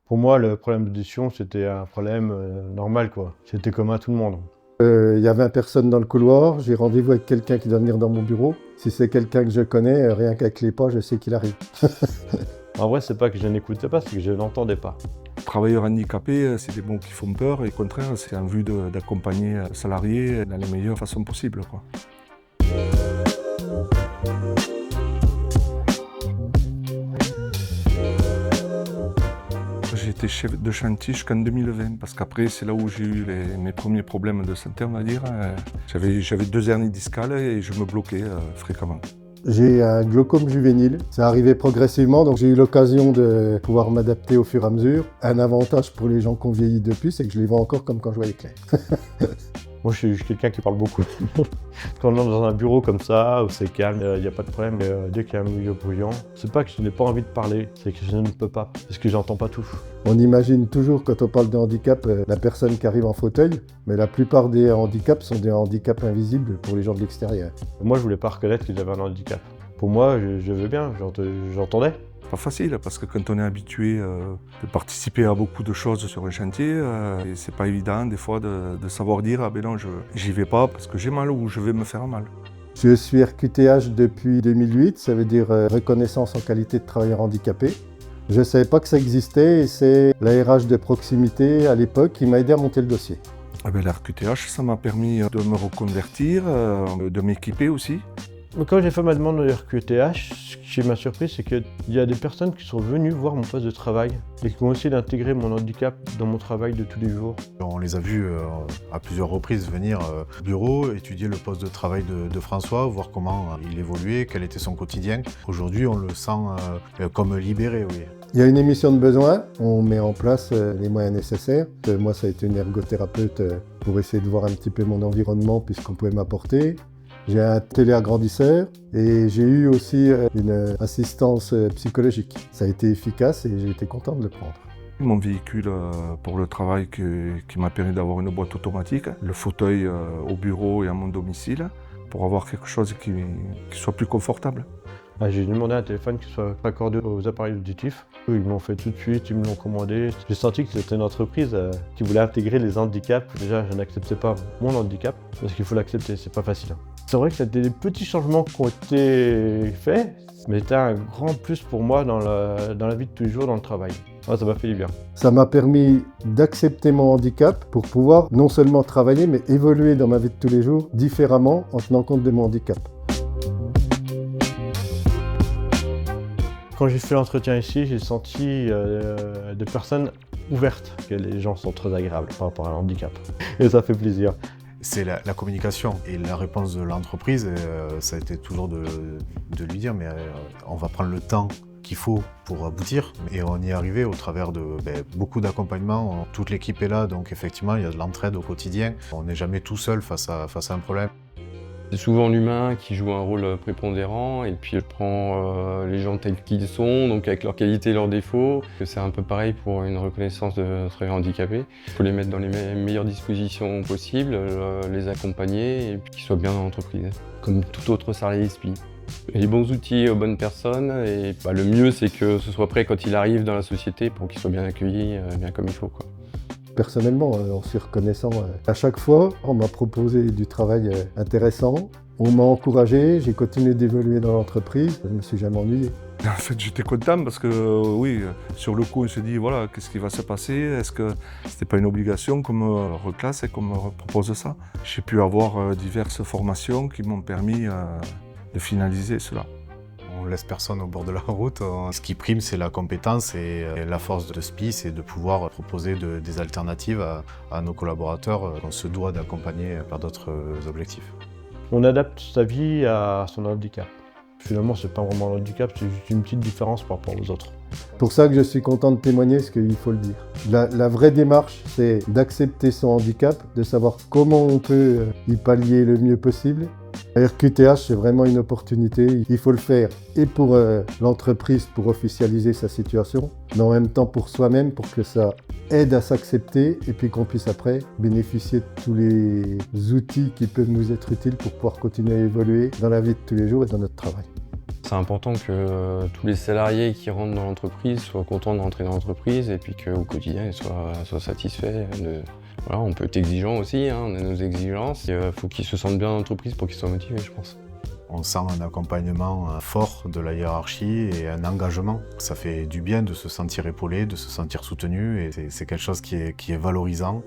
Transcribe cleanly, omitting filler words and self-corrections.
Pour moi, le problème d'audition, c'était un problème normal, quoi. C'était commun à tout le monde. Il y a 20 personnes dans le couloir, j'ai rendez-vous avec quelqu'un qui doit venir dans mon bureau. Si c'est quelqu'un que je connais, rien qu'avec les pas, je sais qu'il arrive. En vrai, c'est pas que je n'écoutais pas, c'est que je n'entendais pas. Travailleurs handicapés, c'est des mots qui font peur et au contraire, c'est en vue d'accompagner le salarié dans les meilleures façons possibles, quoi. J'ai été chef de chantier jusqu'en 2020 parce qu'après, c'est là où j'ai eu mes premiers problèmes de santé, on va dire. J'avais 2 hernies discales et je me bloquais fréquemment. J'ai un glaucome juvénile, ça arrivait progressivement, donc j'ai eu l'occasion de pouvoir m'adapter au fur et à mesure. Un avantage pour les gens qui ont vieilli depuis, c'est que je les vois encore comme quand je voyais clair. Moi, je suis quelqu'un qui parle beaucoup. Quand on est dans un bureau comme ça, où c'est calme, il n'y a pas de problème, mais dès qu'il y a un milieu bruyant, c'est pas que je n'ai pas envie de parler, c'est que je ne peux pas, parce que j'entends pas tout. On imagine toujours, quand on parle de handicap, la personne qui arrive en fauteuil, mais la plupart des handicaps sont des handicaps invisibles pour les gens de l'extérieur. Moi, je voulais pas reconnaître que j'avais un handicap. Pour moi, je veux bien, j'entendais. Pas facile parce que quand on est habitué de participer à beaucoup de choses sur un chantier, et c'est pas évident des fois de savoir dire ah ben non, j'y vais pas parce que j'ai mal ou je vais me faire mal. Je suis RQTH depuis 2008, ça veut dire reconnaissance en qualité de travailleur handicapé. Je ne savais pas que ça existait et c'est la RH de proximité à l'époque qui m'a aidé à monter le dossier. Ah ben, la RQTH, ça m'a permis de me reconvertir, de m'équiper aussi. Quand j'ai fait ma demande de RQTH, ce qui m'a surpris, c'est qu'il y a des personnes qui sont venues voir mon poste de travail et qui ont essayé d'intégrer mon handicap dans mon travail de tous les jours. On les a vus à plusieurs reprises venir au bureau, étudier le poste de travail de François, voir comment il évoluait, quel était son quotidien. Aujourd'hui, on le sent comme libéré, oui. Il y a une émission de besoin, on met en place les moyens nécessaires. Moi, ça a été une ergothérapeute pour essayer de voir un petit peu mon environnement puisqu'on pouvait m'apporter. J'ai un téléagrandisseur et j'ai eu aussi une assistance psychologique. Ça a été efficace et j'ai été content de le prendre. Mon véhicule pour le travail qui m'a permis d'avoir une boîte automatique, le fauteuil au bureau et à mon domicile pour avoir quelque chose qui soit plus confortable. J'ai demandé un téléphone qui soit raccordé aux appareils auditifs. Ils m'ont fait tout de suite, ils me l'ont commandé. J'ai senti que c'était une entreprise qui voulait intégrer les handicaps. Déjà, je n'acceptais pas mon handicap, parce qu'il faut l'accepter, c'est pas facile. C'est vrai que c'était des petits changements qui ont été faits, mais c'était un grand plus pour moi dans la vie de tous les jours, dans le travail. Ça m'a fait du bien. Ça m'a permis d'accepter mon handicap pour pouvoir non seulement travailler, mais évoluer dans ma vie de tous les jours différemment en tenant compte de mon handicap. Quand j'ai fait l'entretien ici, j'ai senti des personnes ouvertes, que les gens sont très agréables par rapport à un handicap. Et ça fait plaisir. C'est la communication et la réponse de l'entreprise, ça a été toujours de lui dire mais on va prendre le temps qu'il faut pour aboutir et on y est arrivé au travers de beaucoup d'accompagnement. Toute l'équipe est là, donc effectivement il y a de l'entraide au quotidien. On n'est jamais tout seul face à un problème. C'est souvent l'humain qui joue un rôle prépondérant et puis je prends les gens tels qu'ils sont, donc avec leurs qualités et leurs défauts. C'est un peu pareil pour une reconnaissance de travailleurs handicapés. Il faut les mettre dans les meilleures dispositions possibles, les accompagner et puis qu'ils soient bien dans l'entreprise, comme tout autre salarié SPI. Les bons outils aux bonnes personnes et le mieux c'est que ce soit prêt quand il arrive dans la société pour qu'il soit bien accueilli, bien comme il faut, quoi. Personnellement, on s'est reconnaissant. À chaque fois, on m'a proposé du travail intéressant, on m'a encouragé, j'ai continué d'évoluer dans l'entreprise, je ne me suis jamais ennuyé. En fait, j'étais content parce que oui, sur le coup, on se dit voilà, qu'est-ce qui va se passer? Est-ce que c'était pas une obligation qu'on me reclasse et qu'on me propose ça? J'ai pu avoir diverses formations qui m'ont permis de finaliser cela. On laisse personne au bord de la route. Ce qui prime, c'est la compétence et la force de SPI, c'est de pouvoir proposer des alternatives à nos collaborateurs qu'on se doit d'accompagner vers d'autres objectifs. On adapte sa vie à son handicap. Finalement, c'est pas vraiment un handicap, c'est juste une petite différence par rapport aux autres. C'est pour ça que je suis content de témoigner, parce qu'il faut le dire. La vraie démarche, c'est d'accepter son handicap, de savoir comment on peut y pallier le mieux possible. RQTH, c'est vraiment une opportunité, il faut le faire et pour l'entreprise pour officialiser sa situation, mais en même temps pour soi-même, pour que ça aide à s'accepter et puis qu'on puisse après bénéficier de tous les outils qui peuvent nous être utiles pour pouvoir continuer à évoluer dans la vie de tous les jours et dans notre travail. C'est important que tous les salariés qui rentrent dans l'entreprise soient contents de rentrer dans l'entreprise et puis qu'au quotidien ils soient satisfaits. Voilà, on peut être exigeant aussi, hein, on a nos exigences. Il faut qu'ils se sentent bien dans l'entreprise pour qu'ils soient motivés, je pense. On sent un accompagnement fort de la hiérarchie et un engagement. Ça fait du bien de se sentir épaulé, de se sentir soutenu et c'est quelque chose qui est valorisant.